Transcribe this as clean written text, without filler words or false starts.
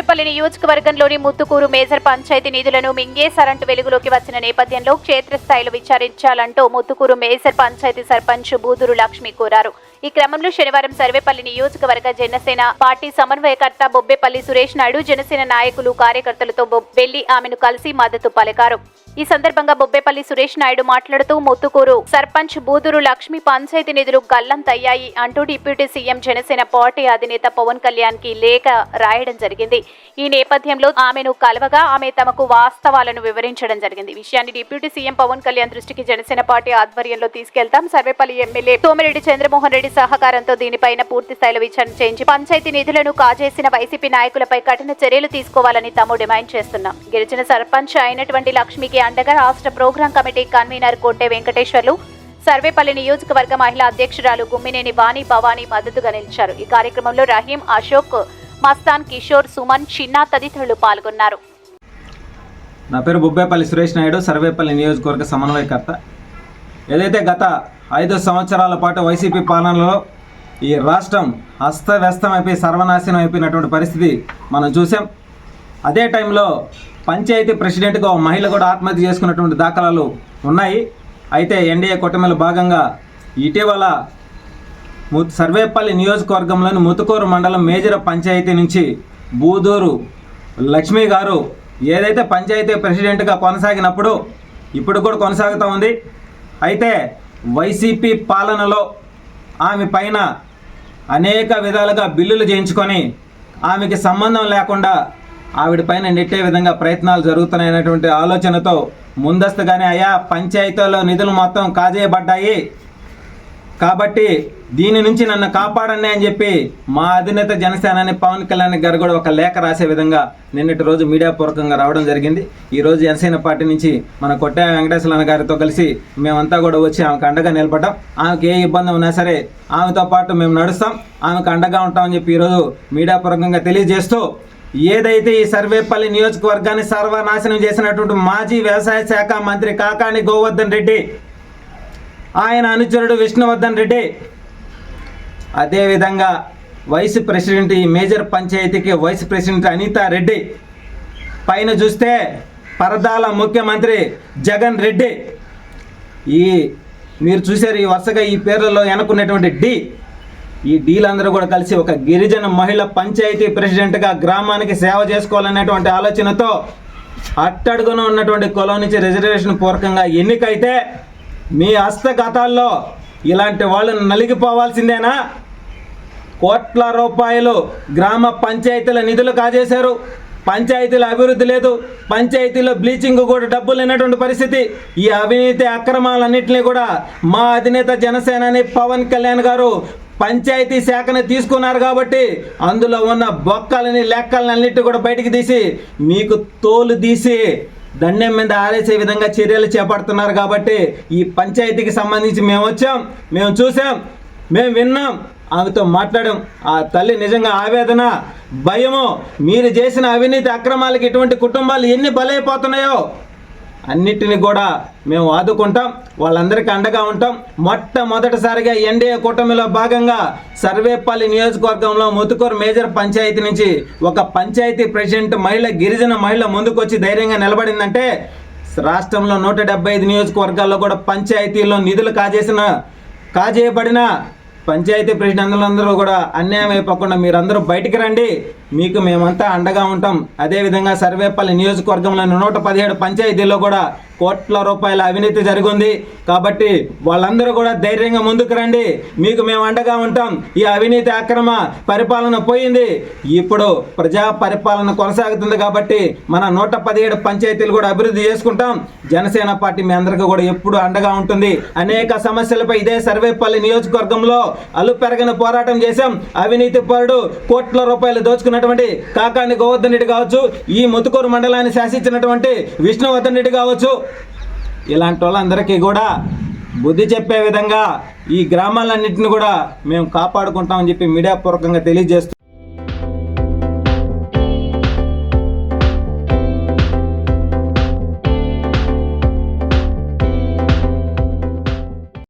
సర్వేపల్లి నియోజకవర్గంలోని ముత్తుకూరు మేజర్ పంచాయతీ నిధులను మింగేశారంటూ వెలుగులోకి వచ్చిన నేపథ్యంలో క్షేత్రస్థాయిలో విచారించాలంటూ ముత్తుకూరు మేజర్ పంచాయతీ సర్పంచ్ బూదూరు లక్ష్మి కోరారు. ఈ క్రమంలో శనివారం సర్వేపల్లి నియోజకవర్గ జనసేన పార్టీ సమన్వయకర్త బొబ్బేపల్లి సురేష్ నాయుడు జనసేన నాయకులు కార్యకర్తలతో వెళ్లి ఆమెను కలిసి మద్దతు పలికారు. ఈ సందర్భంగా బొబ్బేపల్లి సురేష్ నాయుడు మాట్లాడుతూ ముత్తుకూరు సర్పంచ్ బూదూరు లక్ష్మి పంచాయతీ నిధులు గల్లంతయ్యాయి అంటూ డిప్యూటీ సీఎం జనసేన పార్టీ అధినేత పవన్ కళ్యాణ్ కి లేఖ రాయడం జరిగింది. ఈ నేపథ్యంలో ఆమెను కలవగా ఆమె తమకు వాస్తవాలను వివరించడం జరిగింది. విషయాన్ని డిప్యూటీ సీఎం పవన్ కళ్యాణ్ దృష్టికి జనసేన పార్టీ ఆధ్వర్యంలో తీసుకెళ్తాం. సర్వేపల్లి ఎమ్మెల్యే సోమిరెడ్డి చంద్రమోహన్ రెడ్డి సహకారంతో దీనిపైన పూర్తి స్థాయిలో విచారణ చేయించి పంచాయతీ నిధులను కాజేసిన వైసీపీ నాయకులపై కఠిన చర్యలు తీసుకోవాలని తాము డిమాండ్ చేస్తున్నాం. గిరిజన సర్పంచ్ అయినటువంటి లక్ష్మికి అండగా రాష్ట్ర program committee convener Kote Venkateswarlu, Sarvepalli నియోజకవర్గ మహిళా అధ్యక్షురాలు గుమ్మినేని వాణి భవానీ మద్దతుగా నిలిచారు. ఈ కార్యక్రమంలో రహీం, అశోక్, మస్తాన్, కిషోర్, సుమన్, చిన్నా తదితరులు పాల్గొన్నారు. నా పేరు బొబ్బేపల్లి సురేష్ నాయుడు, సర్వేపల్లి నియోజకవర్గ సమన్వయకర్త. ఏదైతే గత 5 సంవత్సరాల పాటు వైసీపీ పాలనలో ఈ రాష్ట్రం అస్తవ్యస్తమైపోయి సర్వనాశనం అయిపోయినటువంటి పరిస్థితి మనం చూసాం. అదే టైంలో పంచాయతీ ప్రెసిడెంట్గా ఒక మహిళ కూడా ఆత్మహత్య చేసుకున్నటువంటి దాఖలాలు ఉన్నాయి. అయితే ఎన్డీఏ కూటమిలో భాగంగా ఇటీవల సర్వేపల్లి నియోజకవర్గంలోని ముత్తుకూరు మండలం మేజర్ పంచాయతీ నుంచి బూదూరు లక్ష్మి గారు ఏదైతే పంచాయతీ ప్రెసిడెంట్గా కొనసాగినప్పుడు ఇప్పుడు కూడా కొనసాగుతూ ఉంది. అయితే వైసీపీ పాలనలో ఆమె పైన అనేక విధాలుగా బిల్లులు చేయించుకొని ఆమెకి సంబంధం లేకుండా ఆవిడ పైన నెట్టే విధంగా ప్రయత్నాలు జరుగుతున్నాయనేటువంటి ఆలోచనతో ముందస్తుగానే అయా పంచాయతీలో నిధులు మొత్తం కాజేయబడ్డాయి కాబట్టి దీని నుంచి నన్ను కాపాడండి అని చెప్పి మా అధినేత జనసేనాని పవన్ కళ్యాణ్ గారు కూడా ఒక లేఖ రాసే విధంగా నిన్నటి రోజు మీడియా పూర్వకంగా రావడం జరిగింది. ఈరోజు జనసేన పార్టీ నుంచి మన కొట్టే వెంకటేశ్వర గారితో కలిసి మేమంతా కూడా వచ్చి ఆమెకు అండగా నిలబడ్డాం. ఆమెకి ఏ ఇబ్బంది ఉన్నా సరే ఆమెతో పాటు మేము నడుస్తాం, ఆమెకు అండగా ఉంటామని చెప్పి ఈరోజు మీడియా పూర్వకంగా తెలియజేస్తూ ఏదైతే ఈ సర్వేపల్లి నియోజకవర్గాన్ని సర్వనాశనం చేసినటువంటి మాజీ వ్యవసాయ శాఖ మంత్రి కాకాని గోవర్ధన్ రెడ్డి, ఆయన అనుచరుడు విష్ణువర్ధన్ రెడ్డి, అదేవిధంగా వైస్ ప్రెసిడెంట్ ఈ మేజర్ పంచాయతీకి వైస్ ప్రెసిడెంట్ అనితా రెడ్డి, పైన చూస్తే పరదాల ముఖ్యమంత్రి జగన్ రెడ్డి, ఈ మీరు చూసారు ఈ వరుసగా ఈ పేర్లలో వెనుకున్నటువంటి ఈ డీలందరూ కూడా కలిసి ఒక గిరిజన మహిళ పంచాయతీ ప్రెసిడెంట్గా గ్రామానికి సేవ చేసుకోవాలనేటువంటి ఆలోచనతో అట్టడుగున ఉన్నటువంటి కులం నుంచి రిజర్వేషన్ పూర్వకంగా ఎన్నికైతే మీ హస్తగతాల్లో ఇలాంటి వాళ్ళు నలిగిపోవాల్సిందేనా? కోట్ల రూపాయలు గ్రామ పంచాయతీల నిధులు కాజేశారు. పంచాయతీల అభివృద్ధి లేదు, పంచాయతీలో బ్లీచింగ్ కూడా డబ్బులు లేనటువంటి పరిస్థితి. ఈ అవినీతి అక్రమాలన్నింటినీ కూడా మా అధినేత జనసేనాని పవన్ కళ్యాణ్ గారు పంచాయతీ శాఖని తీసుకున్నారు కాబట్టి అందులో ఉన్న బొక్కలని లెక్కలని అన్నిటి కూడా బయటికి తీసి మీకు తోలు తీసి దండెం మీద ఆరేసే విధంగా చర్యలు చేపడుతున్నారు. కాబట్టి ఈ పంచాయతీకి సంబంధించి మేము వచ్చాం, మేము చూసాం, మేము విన్నాం, ఆమెతో మాట్లాడాం. ఆ తల్లి నిజంగా ఆవేదన, భయము, మీరు చేసిన అవినీతి అక్రమాలకి ఇటువంటి కుటుంబాలు ఎన్ని బలైపోతున్నాయో అన్నిటిని కూడా మేము ఆదుకుంటాం, వాళ్ళందరికీ అండగా ఉంటాం. మొట్టమొదటిసారిగా ఎన్డీఏ కూటమిలో భాగంగా సర్వేపల్లి నియోజకవర్గంలో ముత్తుకూరు మేజర్ పంచాయతీ నుంచి ఒక పంచాయతీ ప్రెసిడెంట్ మహిళ, గిరిజన మహిళ ముందుకొచ్చి ధైర్యంగా నిలబడిందంటే రాష్ట్రంలో 175 నియోజకవర్గాల్లో కూడా పంచాయతీల్లో నిధులు కాజేయబడిన పంచాయతీ ప్రెసిడెంట్లందరూ కూడా అన్యాయం అయిపోకుండా మీరందరూ బయటికి రండి, మీకు మేమంతా అండగా ఉంటాం. అదేవిధంగా సర్వేపల్లి నియోజకవర్గంలోని 117 పంచాయతీల్లో కూడా కోట్ల రూపాయల అవినీతి జరిగింది కాబట్టి వాళ్ళందరూ కూడా ధైర్యంగా ముందుకు రండి, మీకు మేము అండగా ఉంటాం. ఈ అవినీతి అక్రమ పరిపాలన పోయింది, ఇప్పుడు ప్రజా పరిపాలన కొనసాగుతుంది కాబట్టి మన 117 పంచాయతీలు కూడా అభివృద్ధి చేసుకుంటాం. జనసేన పార్టీ మీ అందరికీ కూడా ఎప్పుడు అండగా ఉంటుంది. అనేక సమస్యలపై ఇదే సర్వేపల్లి నియోజకవర్గంలో అలుపెరగని పోరాటం చేశాం. అవినీతి పరుడు, కోట్ల రూపాయలు దోచుకున్నటువంటి కాకాని గోవర్ధన్ రెడ్డి కావచ్చు, ఈ ముత్తుకూరు మండలాన్ని శాసించినటువంటి విష్ణువర్ధన్ రెడ్డి కావచ్చు, ఇలాంటి వాళ్ళందరికీ కూడా బుద్ధి చెప్పే విధంగా ఈ గ్రామాలన్నింటినీ కూడా మేము కాపాడుకుంటామని చెప్పి మీడియా పూర్వకంగా తెలియజేస్తూ